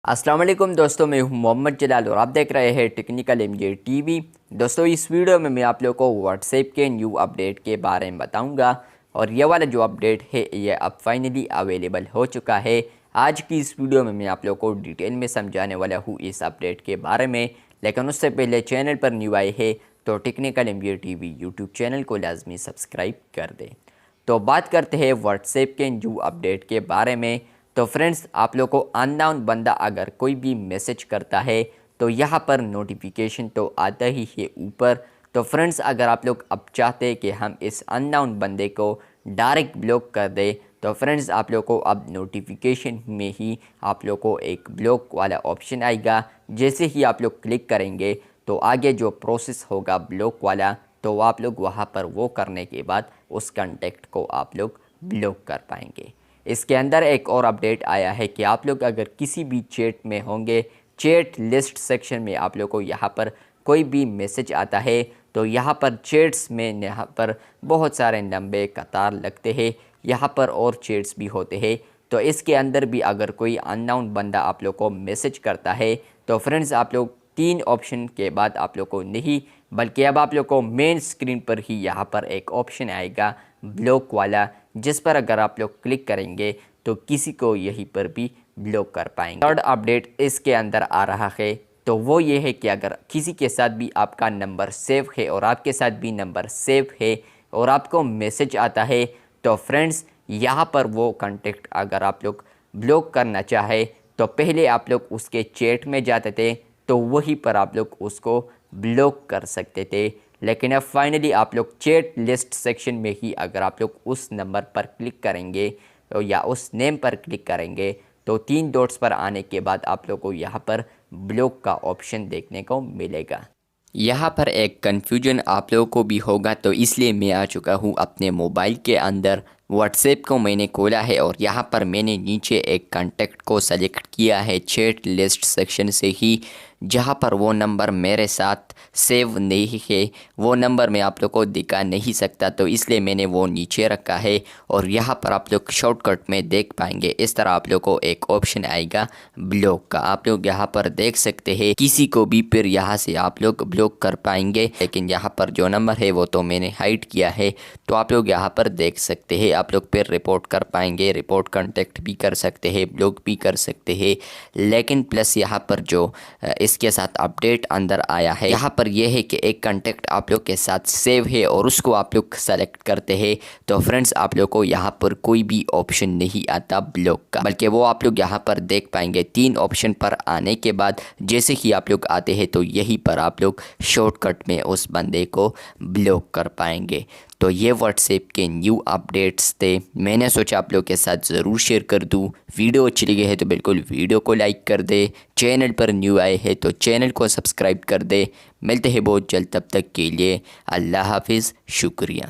अस्सलाम वालेकुम दोस्तों, मैं हूं मोहम्मद जलाल और आप देख रहे हैं टेक्निकल एमजे टीवी। दोस्तों, इस वीडियो में मैं आप लोगों को व्हाट्सएप के न्यू अपडेट के बारे में बताऊंगा और ये वाला जो अपडेट है ये अब फाइनली अवेलेबल हो चुका है। आज की इस वीडियो में मैं आप लोगों को डिटेल में समझाने वाला हूँ इस अपडेट के बारे में। लेकिन उससे पहले चैनल पर न्यू आए हैं तो technical MJ TV YouTube channel को लाजमी सब्सक्राइब कर दें। तो बात करते हैं व्हाट्सएप के न्यू अपडेट के बारे में। तो फ्रेंड्स, आप लोग को अननोन बंदा अगर कोई भी मैसेज करता है तो यहाँ पर नोटिफिकेशन तो आता ही है ऊपर। तो फ्रेंड्स, अगर आप लोग अब चाहते हैं कि हम इस अननोन बंदे को डायरेक्ट ब्लॉक कर दें तो फ्रेंड्स, आप लोग को अब नोटिफिकेशन में ही आप लोग को एक ब्लॉक वाला ऑप्शन आएगा। जैसे ही आप लोग क्लिक करेंगे तो आगे जो प्रोसेस होगा ब्लॉक वाला, तो आप लोग वहाँ पर वो करने के बाद उस कंटेक्ट को आप लोग ब्लॉक कर पाएंगे। इसके अंदर एक और अपडेट आया है कि आप लोग अगर किसी भी चैट में होंगे, चैट लिस्ट सेक्शन में आप लोग को यहाँ पर कोई भी मैसेज आता है तो यहाँ पर चैट्स में यहाँ पर बहुत सारे लंबे कतार लगते हैं। यहाँ पर और चैट्स भी होते हैं। तो इसके अंदर भी अगर कोई अननोन बंदा आप लोग को मैसेज करता है तो फ्रेंड्स, आप लोग 3 ऑप्शन के बाद आप लोग को नहीं, बल्कि अब आप लोग को मेन स्क्रीन पर ही यहाँ पर एक ऑप्शन आएगा ब्लॉक वाला, जिस पर अगर आप लोग क्लिक करेंगे तो किसी को यहीं पर भी ब्लॉक कर पाएंगे। थर्ड अपडेट इसके अंदर आ रहा है तो वो ये है कि अगर किसी के साथ भी आपका नंबर सेव है और आपके साथ भी नंबर सेव है और आपको मैसेज आता है तो फ्रेंड्स, यहाँ पर वो कांटेक्ट अगर आप लोग ब्लॉक करना चाहे तो पहले आप लोग उसके चैट में जाते थे तो वहीं पर आप लोग उसको ब्लॉक कर सकते थे। लेकिन अब फाइनली आप लोग चैट लिस्ट सेक्शन में ही अगर आप लोग उस नंबर पर क्लिक करेंगे तो या उस नेम पर क्लिक करेंगे तो 3 डॉट्स पर आने के बाद आप लोग को यहाँ पर ब्लॉक का ऑप्शन देखने को मिलेगा। यहाँ पर एक कन्फ्यूजन आप लोगों को भी होगा, तो इसलिए मैं आ चुका हूँ अपने मोबाइल के अंदर। व्हाट्सएप को मैंने खोला है और यहाँ पर मैंने नीचे एक कांटेक्ट को सेलेक्ट किया है चैट लिस्ट सेक्शन से ही, जहाँ पर वो नंबर मेरे साथ सेव नहीं है। वो नंबर मैं आप लोग को दिखा नहीं सकता, तो इसलिए मैंने वो नीचे रखा है। और यहाँ पर आप लोग शॉर्टकट में देख पाएंगे, इस तरह आप लोग को एक ऑप्शन आएगा ब्लॉक का। आप लोग यहाँ पर देख सकते हैं किसी को भी फिर यहाँ से आप लोग ब्लॉक कर पाएंगे। लेकिन यहाँ पर जो नंबर है वो तो मैंने हाइड किया है, तो आप लोग यहाँ पर देख सकते हैं। आप लोग फिर रिपोर्ट कर पाएंगे, रिपोर्ट कांटेक्ट भी कर सकते हैं, ब्लॉक भी कर सकते हैं। लेकिन प्लस यहाँ पर जो इसके साथ अपडेट अंदर आया है, यहाँ पर यह है कि एक कांटेक्ट आप लोग के साथ सेव है और उसको आप लोग सेलेक्ट करते हैं तो फ्रेंड्स, आप लोग को यहाँ पर कोई भी ऑप्शन नहीं आता ब्लॉक का, बल्कि वो आप लोग यहाँ पर देख पाएंगे 3 ऑप्शन पर आने के बाद जैसे ही आप लोग आते हैं तो यहीं पर आप लोग शॉर्टकट में उस बंदे को ब्लॉक कर पाएंगे। तो ये व्हाट्सएप के न्यू अपडेट्स थे, मैंने सोचा आप लोग के साथ ज़रूर शेयर कर दूँ। वीडियो अच्छी लगी है तो बिल्कुल वीडियो को लाइक कर दे, चैनल पर न्यू आए हैं तो चैनल को सब्सक्राइब कर दे। मिलते हैं बहुत जल्द, तब तक के लिए अल्लाह हाफिज़, शुक्रिया।